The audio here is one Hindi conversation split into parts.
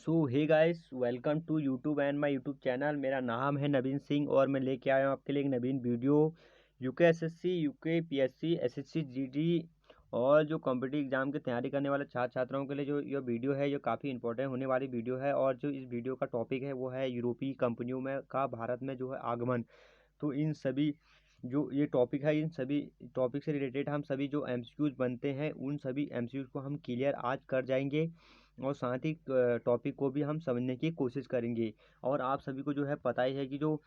So hey guys, welcome to YouTube and my YouTube channel. मेरा नाम है नवीन सिंह और मैं लेके आया हूँ आपके लिए एक नवीन वीडियो। UK SSC, UK PSC, SSC GD और जो कॉम्पिटिटिव एग्जाम की तैयारी करने वाले छात्र छात्राओं के लिए जो ये वीडियो है ये काफ़ी इंपॉर्टेंट होने वाली वीडियो है। और जो इस वीडियो का टॉपिक है वो है यूरोपीय कंपनियों में का भारत में जो है आगमन। तो इन सभी जो ये टॉपिक है, इन सभी टॉपिक से रिलेटेड हम सभी जो एमसीक्यूज बनते हैं उन सभी एमसीक्यूज को हम क्लियर आज कर जाएंगे और साथ ही टॉपिक को भी हम समझने की कोशिश करेंगे। और आप सभी को जो है पता ही है कि जो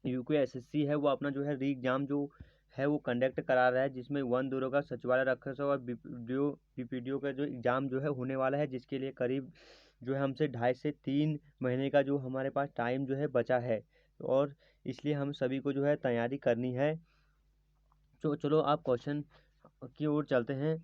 यूके एसएससी है वो अपना जो है री एग्जाम जो है वो कंडक्ट करा रहा है, जिसमें वन दूरों का सचिवालय रखा है और बीपीडीओ का जो एग्ज़ाम जो है होने वाला है, जिसके लिए करीब जो है हमसे 2.5 से 3 महीने का जो हमारे पास टाइम जो है बचा है। और इसलिए हम सभी को जो है तैयारी करनी है। तो चलो आप क्वेश्चन की ओर चलते हैं।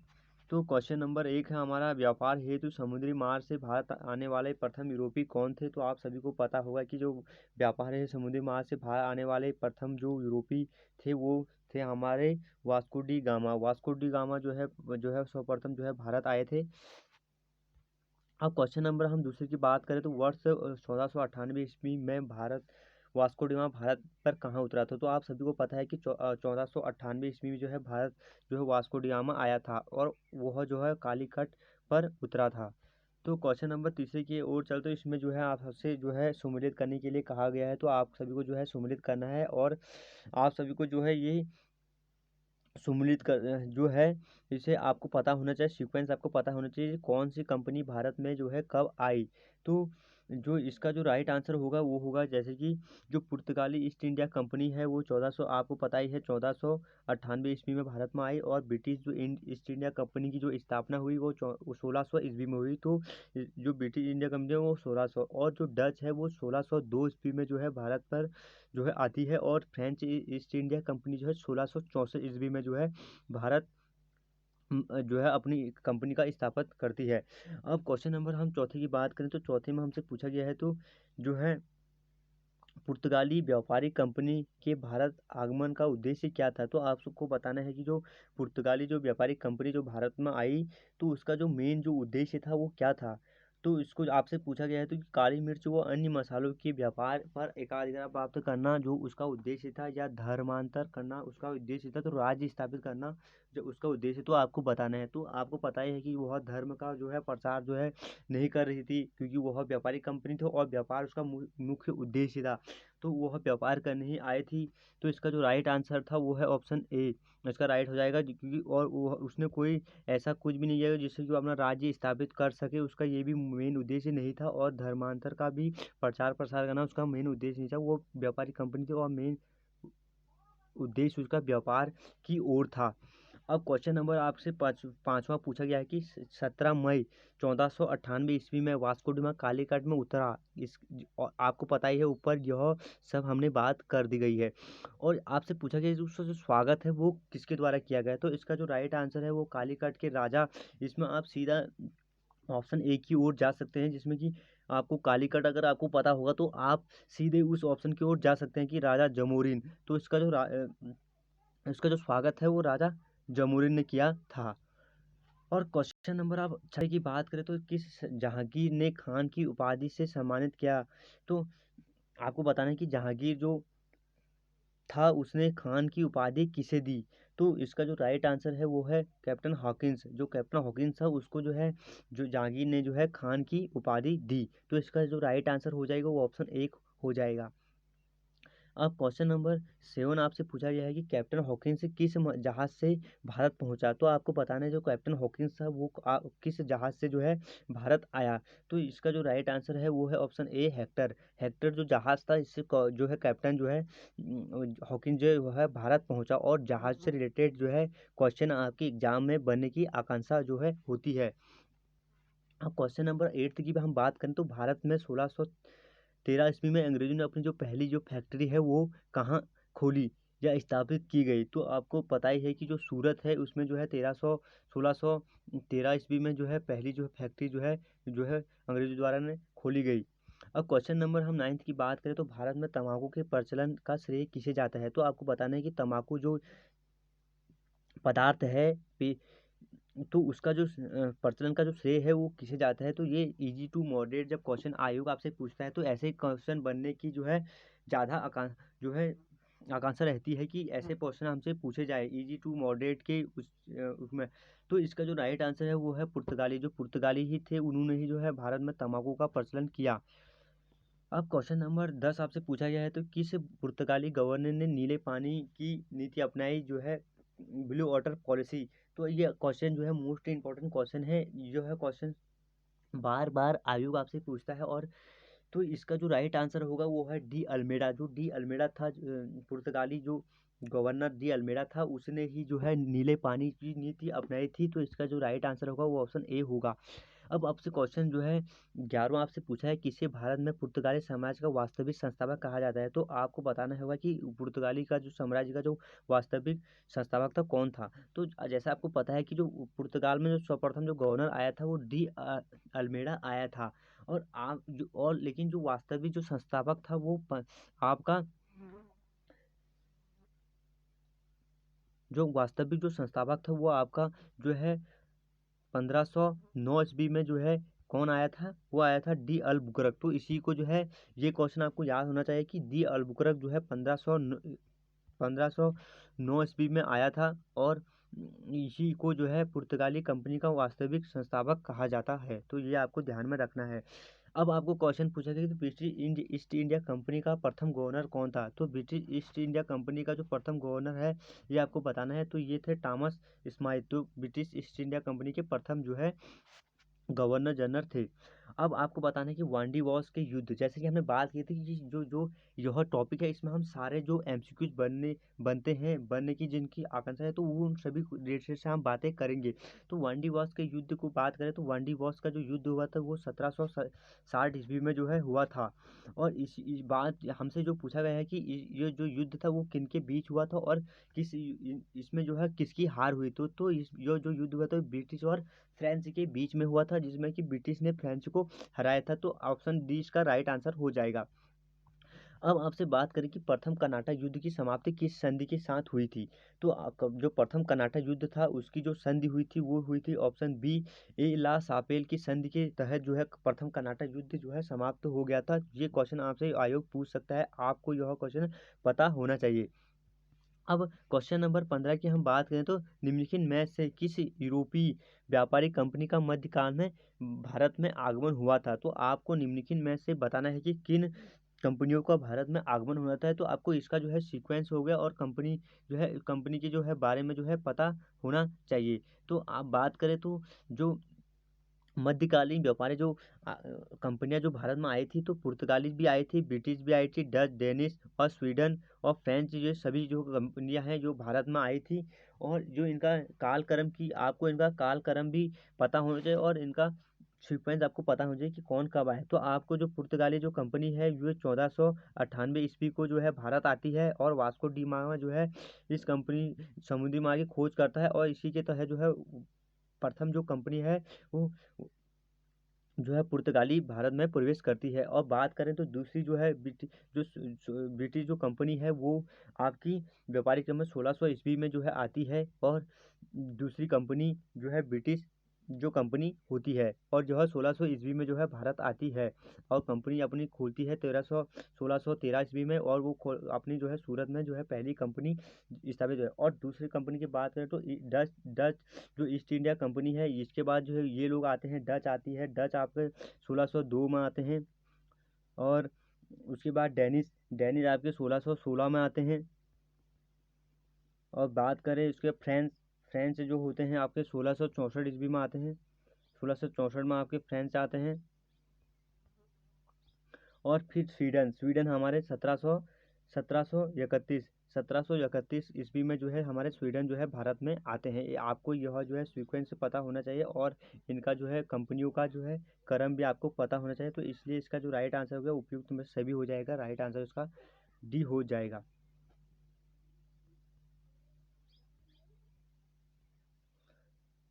तो क्वेश्चन नंबर 1 है हमारा, व्यापार हेतु समुद्री मार्ग से भारत आने वाले प्रथम यूरोपीय कौन थे। तो आप सभी को पता होगा कि जो व्यापार है समुद्री मार्ग से भारत आने वाले प्रथम जो यूरोपीय थे वो थे हमारे Vasco D gamma. Vasco D gamma जो है सर्वप्रथम जो है भारत आए थे। अब क्वेश्चन नंबर हम दूसरे की बात करें तो वर्ष 1498 ईस्वी में Bharat Vasco D gamma Bharat पर कहाँ उतरा था। तो आप सभी को पता है कि 1498 ईस्वी में जो है भारत जो है वास्को डी गामा आया था और वह जो है कालीकट पर उतरा था। तो क्वेश्चन नंबर तीसरे की ओर चलते, इसमें जो है आप सबसे जो है सम्मिलित करने के लिए कहा गया है। तो आप सभी को जो है सम्मिलित करना है और आप सभी को जो है ये सम्मिलित कर जो है इसे आपको पता होना चाहिए, सीक्वेंस आपको पता होना चाहिए कौन सी कंपनी भारत में जो है कब आई। तो जो इसका जो राइट आंसर होगा वो होगा जैसे कि जो पुर्तगाली ईस्ट इंडिया कंपनी है वो 1400 आपको पता ही है 1498 ईस्वी में भारत में आई। और ब्रिटिश जो ईस्ट इंडिया कंपनी की जो स्थापना हुई वो 1600 ईस्वी में हुई। तो जो ब्रिटिश इंडिया कंपनी है वो 1600 और जो डच है वो 1602 ईस्वी में जो है भारत पर जो है आती है। और फ्रेंच ईस्ट इंडिया कंपनी जो है 1664 ईस्वी में जो है भारत जो है अपनी कंपनी का स्थापित करती है। अब क्वेश्चन नंबर हम चौथे की बात करें तो चौथे में हमसे पूछा गया है तो जो है पुर्तगाली व्यापारिक कंपनी के भारत आगमन का उद्देश्य क्या था। तो आप सबको बताना है कि जो पुर्तगाली जो व्यापारिक कंपनी जो भारत में आई तो उसका जो मेन जो उद्देश्य था वो क्या था। तो इसको आपसे पूछा गया है तो कि काली मिर्च व अन्य मसालों के व्यापार पर एकाधिकार प्राप्त करना जो उसका उद्देश्य था, या धर्मांतर करना उसका उद्देश्य था, तो राज्य स्थापित करना जो उसका उद्देश्य। तो आपको बताना है। तो आपको पता ही है कि वह धर्म का जो है प्रचार जो है नहीं कर रही थी, क्योंकि वह व्यापारिक कंपनी थी और व्यापार उसका मुख्य उद्देश्य था। तो वह व्यापार करने ही आई थी। तो इसका जो राइट आंसर था वो है ऑप्शन ए, इसका राइट हो जाएगा। क्योंकि और वो उसने कोई ऐसा कुछ भी नहीं किया जिससे कि वो अपना राज्य स्थापित कर सके, उसका ये भी मेन उद्देश्य नहीं था। और धर्मांतर का भी प्रचार प्रसार करना उसका मेन उद्देश्य नहीं था। वो व्यापारिक कंपनी थी और मेन उद्देश्य उसका व्यापार की ओर था। अब क्वेश्चन नंबर आपसे पाँचवा पूछा गया है कि 17 मई 1498 ईस्वी में वास्को डी गामा कालीकट में उतरा। और आपको पता ही है ऊपर यह सब हमने बात कर दी गई है। और आपसे पूछा गया उसका जो स्वागत है वो किसके द्वारा किया गया। तो इसका जो राइट आंसर है वो कालीकट के राजा। इसमें आप सीधा ऑप्शन ए की ओर जा सकते हैं, जिसमें कि आपको कालीकट अगर आपको पता होगा तो आप सीधे उस ऑप्शन की ओर जा सकते हैं कि राजा जमोरिन। तो इसका जो स्वागत है वो राजा जमोरिन ने किया था। और क्वेश्चन नंबर आप 6 की बात करें तो किस जहांगीर ने खान की उपाधि से सम्मानित किया। तो आपको बताना है कि जहांगीर जो था उसने खान की उपाधि किसे दी। तो इसका जो राइट आंसर है वो है कैप्टन हॉकिंस। जो कैप्टन हॉकिंस था उसको जो है जो जहांगीर ने जो है खान की उपाधि दी। तो इसका जो राइट आंसर हो जाएगा वो ऑप्शन 1 हो जाएगा। अब क्वेश्चन नंबर 7 आपसे पूछा गया है कि कैप्टन हॉकिंस किस जहाज से भारत पहुंचा। तो आपको बताना है जो कैप्टन हॉकिंस था वो किस जहाज से जो है भारत आया। तो इसका जो राइट आंसर है वो है ऑप्शन ए, हेक्टर। हेक्टर जो जहाज था इससे जो है कैप्टन जो है हॉकिंस जो है भारत पहुंचा। और जहाज से रिलेटेड जो है क्वेश्चन आपके एग्जाम में बनने की आकांक्षा जो है होती है। अब क्वेश्चन नंबर 8 की भी हम बात करें तो भारत में 1613 ईस्वी में अंग्रेजों ने अपनी जो पहली जो फैक्ट्री है वो कहाँ खोली या स्थापित की गई। तो आपको पता ही है कि जो सूरत है उसमें जो है 1613 ईस्वी में जो है पहली जो फैक्ट्री जो है अंग्रेजों द्वारा ने खोली गई। अब क्वेश्चन नंबर हम 9 की बात करें तो भारत में तंबाकू के प्रचलन का श्रेय किसे जाता है। तो आपको बताना है कि तंबाकू जो पदार्थ है तो उसका जो प्रचलन का जो श्रेय है वो किसे जाता है। तो ये इजी टू मॉडरेट जब क्वेश्चन आयोग आपसे पूछता है तो ऐसे क्वेश्चन बनने की जो है ज़्यादा जो है आकांक्षा रहती है कि ऐसे क्वेश्चन हमसे पूछे जाए इजी टू मॉडरेट के उसमें। तो इसका जो राइट आंसर है वो है पुर्तगाली। जो पुर्तगाली ही थे उन्होंने ही जो है भारत में तंबाकू का प्रचलन किया। अब क्वेश्चन नंबर 10 आपसे पूछा गया है, तो किस पुर्तगाली गवर्नर ने नीले पानी की नीति अपनाई जो है, ब्लू वाटर पॉलिसी। तो ये क्वेश्चन जो है मोस्ट इंपॉर्टेंट क्वेश्चन है, जो है क्वेश्चन बार बार आयोग आपसे पूछता है। और तो इसका जो राइट आंसर होगा वो है डी अल्मेडा। जो डी अल्मेडा था पुर्तगाली जो गवर्नर डी अल्मेडा था, उसने ही जो है नीले पानी की नीति अपनाई थी। तो इसका जो राइट आंसर होगा वो ऑप्शन ए होगा। अब आपसे क्वेश्चन जो है 11वां आपसे पूछा है, किसे भारत में पुर्तगाली साम्राज्य का वास्तविक संस्थापक कहा जाता है। तो आपको बताना होगा कि पुर्तगाली का जो साम्राज्य का जो वास्तविक संस्थापक था कौन था। तो जैसा आपको पता है कि जो पुर्तगाल में जो सर्वप्रथम जो गवर्नर आया था वो डी अल्मेडा आया था। और आप जो और लेकिन जो वास्तविक जो संस्थापक था वो आपका जो वास्तविक जो संस्थापक था वो आपका जो है 1509 ईस्वी में जो है कौन आया था, वो आया था डी अल्बुकर्क। तो इसी को जो है ये क्वेश्चन आपको याद होना चाहिए कि डी अल्बुकर्क जो है 1509 ईस्वी में आया था। और इसी को जो है पुर्तगाली कंपनी का वास्तविक संस्थापक कहा जाता है। तो ये आपको ध्यान में रखना है। अब आपको क्वेश्चन पूछा गया कि ब्रिटिश ईस्ट इंडिया कंपनी का प्रथम गवर्नर कौन था। तो ब्रिटिश ईस्ट इंडिया कंपनी का जो प्रथम गवर्नर है ये आपको बताना है। तो ये थे थॉमस स्माइथ। तो ब्रिटिश ईस्ट इंडिया कंपनी के प्रथम जो है गवर्नर जनरल थे। अब आपको बताना है कि वांडी वॉर्स के युद्ध, जैसे कि हमने बात की थी कि जो जो यह टॉपिक है इसमें हम सारे जो एमसीक्यूज बनते हैं बनने की जिनकी आकांक्षा है तो वो उन सभी रिलेटेड से हम बातें करेंगे। तो वांडी वॉर्स के युद्ध को बात करें तो वांडी वॉर्स का जो युद्ध हुआ था वो 1760 ईस्वी में जो है हुआ था। और इस बात हमसे जो पूछा गया है कि ये जो युद्ध था वो किन के बीच हुआ था और इसमें जो है किसकी हार हुई। तो इस जो युद्ध हुआ था ब्रिटिश और फ्रेंच के बीच में हुआ था, जिसमें कि ब्रिटिश ने फ्रेंच को हराया था। तो ऑप्शन डी इसका राइट आंसर हो जाएगा। अब आपसे बात करें कि प्रथम कर्नाटक युद्ध की समाप्ति किस संधि के साथ हुई थी। तो जो प्रथम कर्नाटक युद्ध था उसकी जो संधि हुई थी वो हुई थी ऑप्शन बी ए ला सापेल की संधि के तहत जो है प्रथम कर्नाटक युद्ध जो है समाप्त हो गया था। ये क्वेश्चन आपसे आयोग पूछ सकता है, आपको यह क्वेश्चन पता होना चाहिए। अब क्वेश्चन नंबर 15 की हम बात करें तो निम्नलिखित में से किस यूरोपीय व्यापारिक कंपनी का मध्यकाल में भारत में आगमन हुआ था। तो आपको निम्नलिखित में से बताना है कि किन कंपनियों का भारत में आगमन हुआ था। तो आपको इसका जो है सीक्वेंस हो गया और कंपनी के जो है बारे में जो है पता होना चाहिए। तो आप बात करें तो जो मध्यकालीन व्यापारी जो कंपनियां जो भारत में आई थी तो पुर्तगाली भी आई थी, ब्रिटिश भी आई थी, डच, डेनिश और स्वीडन और फ्रेंच, ये सभी जो कंपनियां हैं जो भारत में आई थी। और जो इनका कालक्रम की आपको इनका कालक्रम भी पता होना चाहिए और इनका सीक्वेंस आपको पता होना चाहिए कि कौन कब आए। तो आपको जो पुर्तगाली जो कंपनी है ये 1498 ईस्वी को जो है भारत आती है और वास्को डी गामा जो है इस कंपनी समुद्री मार्ग की खोज करता है और इसी के तहत जो है प्रथम जो कंपनी है वो जो है पुर्तगाली भारत में प्रवेश करती है। और बात करें तो दूसरी जो है ब्रिटिश जो कंपनी है वो आपकी व्यापारिक क्रम में 1600 ईस्वी में जो है आती है। और दूसरी कंपनी जो है ब्रिटिश जो कंपनी होती है और जो है 1600 ईस्वी में जो है भारत आती है और कंपनी अपनी खोलती है 1613 ईस्वी में। और वो अपनी जो है सूरत में जो है पहली कंपनी स्थापित है। और दूसरी कंपनी की बात करें तो डच डच जो ईस्ट इंडिया कंपनी है इसके बाद जो है ये लोग आते हैं, डच आती है, डच आपके 1602 में आते हैं। और उसके बाद डेनिश डेनिश आपके 1616 में आते हैं। और बात करें इसके फ्रेंच फ्रेंच जो होते हैं आपके 1664 ईस्वी में आते हैं, 1664 में आपके फ्रेंच आते हैं। और फिर स्वीडन स्वीडन हमारे 1731 ईस्वी में जो है हमारे स्वीडन जो है भारत में आते हैं। आपको यह जो है सीक्वेंस पता होना चाहिए और इनका जो है कंपनियों का जो है क्रम भी आपको पता होना चाहिए। तो इसलिए इसका जो राइट आंसर होगा उपयुक्त में सभी हो जाएगा, राइट आंसर इसका डी हो जाएगा।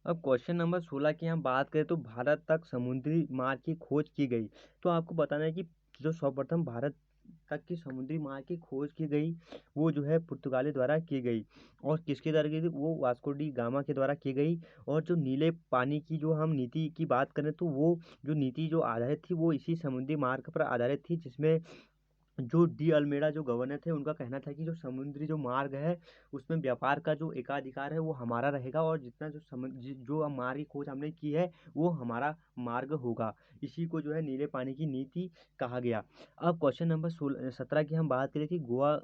अब क्वेश्चन नंबर 16 की हम बात करें तो भारत तक समुद्री मार्ग की खोज की गई। तो आपको बताना है कि जो सर्वप्रथम भारत तक की समुद्री मार्ग की खोज की गई वो जो है पुर्तगाली द्वारा की गई। और किसके द्वारा की गई? वो वास्को डी गामा के द्वारा की गई। और जो नीले पानी की जो हम नीति की बात करें तो वो जो नीति जो आधारित थी वो इसी समुद्री मार्ग पर आधारित थी, जिसमें जो डी अल्मेडा जो गवर्नर थे उनका कहना था कि जो समुद्री जो मार्ग है उसमें व्यापार का जो एकाधिकार है वो हमारा रहेगा, और जितना जो मार्ग की खोज हमने की है वो हमारा मार्ग होगा। इसी को जो है नीले पानी की नीति कहा गया। अब क्वेश्चन नंबर 17 की हम बात करें कि गोवा,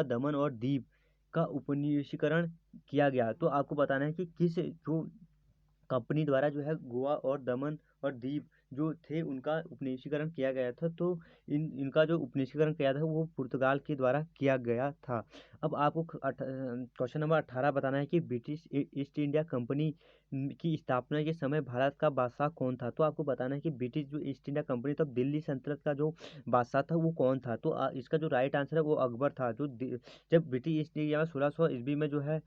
दमन और दीव का उपनिवेशीकरण किया गया। तो आपको बताना है कि किस जो कंपनी द्वारा जो है गोवा और दमन और दीव जो थे उनका उपनिवेशीकरण किया गया था। तो इनका जो उपनिवेशीकरण किया था वो पुर्तगाल के द्वारा किया गया था। अब आपको क्वेश्चन नंबर 18 बताना है कि ब्रिटिश ईस्ट इंडिया कंपनी की स्थापना के समय भारत का बादशाह कौन था। तो आपको बताना है कि ब्रिटिश जो ईस्ट इंडिया कंपनी तब दिल्ली सल्तनत का जो बादशाह था वो कौन था। तो इसका जो राइट आंसर है वो अकबर था। जब ब्रिटिश ईस्ट इंडिया में 1600 ईस्वी में जो है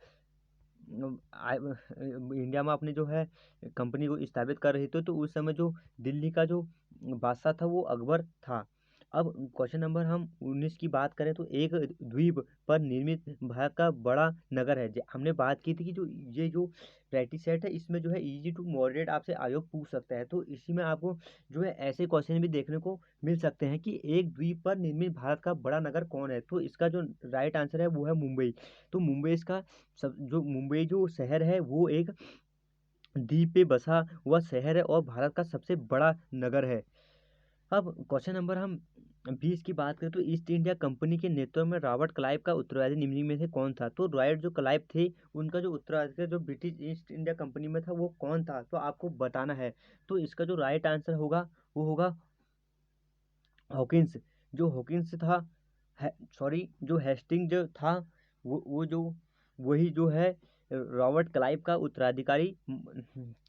इंडिया में अपनी जो है कंपनी को स्थापित कर रही थी, तो उस समय जो दिल्ली का जो बादशाह था वो अकबर था। अब क्वेश्चन नंबर हम 19 की बात करें तो एक द्वीप पर निर्मित भारत का बड़ा नगर है। हमने बात की थी कि जो ये जो प्रैक्टिस सेट है इसमें जो है इजी टू मॉडरेट आपसे आयोग पूछ सकता है। तो इसी में आपको जो है ऐसे क्वेश्चन भी देखने को मिल सकते हैं कि एक द्वीप पर निर्मित भारत का बड़ा नगर कौन है। तो इसका जो राइट आंसर है वो है मुंबई। तो मुंबई इसका जो मुंबई जो शहर है वो एक द्वीप पे बसा हुआ शहर है और भारत का सबसे बड़ा नगर है। अब क्वेश्चन नंबर हम 20 की बात करें तो ईस्ट इंडिया कंपनी के नेतृत्व में रॉबर्ट क्लाइव का उत्तराधिकारी निम्न में से कौन था। तो रॉबर्ट जो क्लाइव थे उनका जो उत्तराधिकारी जो ब्रिटिश ईस्ट इंडिया कंपनी में था वो कौन था, तो आपको बताना है। तो इसका जो राइट आंसर होगा वो होगा हॉकिंस। जो हॉकिंस था, सॉरी जो हेस्टिंग जो था वो जो वही जो है रॉबर्ट क्लाइव का उत्तराधिकारी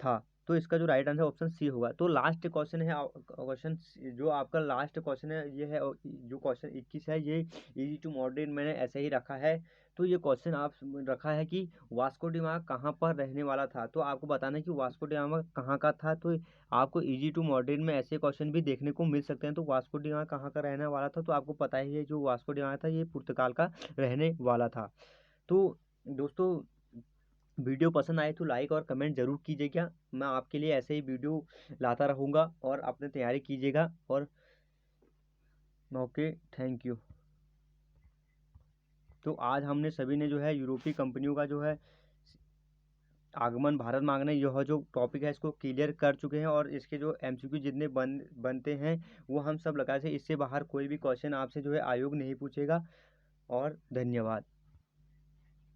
था। तो इसका जो राइट आंसर ऑप्शन सी होगा। तो लास्ट क्वेश्चन है, क्वेश्चन जो आपका लास्ट क्वेश्चन है ये है, जो क्वेश्चन 21 है ये इजी टू मॉडरेट मैंने ऐसे ही रखा है। तो ये क्वेश्चन आप रखा है कि वास्को डी गामा कहाँ पर रहने वाला था। तो आपको बताना है कि वास्को डी गामा कहाँ का था। तो आपको इजी टू मॉडरेट में ऐसे क्वेश्चन भी देखने को मिल सकते हैं। तो वास्को डी गामा कहाँ का रहने वाला था, तो आपको पता ही है जो वास्को डी गामा था ये पुर्तगाल का रहने वाला था। तो दोस्तों वीडियो पसंद आए तो लाइक और कमेंट जरूर कीजिएगा। मैं आपके लिए ऐसे ही वीडियो लाता रहूँगा और अपने तैयारी कीजिएगा। और ओके, थैंक यू। तो आज हमने सभी ने जो है यूरोपीय कंपनियों का जो है आगमन भारत में आगमन यह जो टॉपिक है इसको क्लियर कर चुके हैं, और इसके जो एमसीक्यू जितने बनते हैं वो हम सब लगा से इससे बाहर कोई भी क्वेश्चन आपसे जो है आयोग नहीं पूछेगा। और धन्यवाद।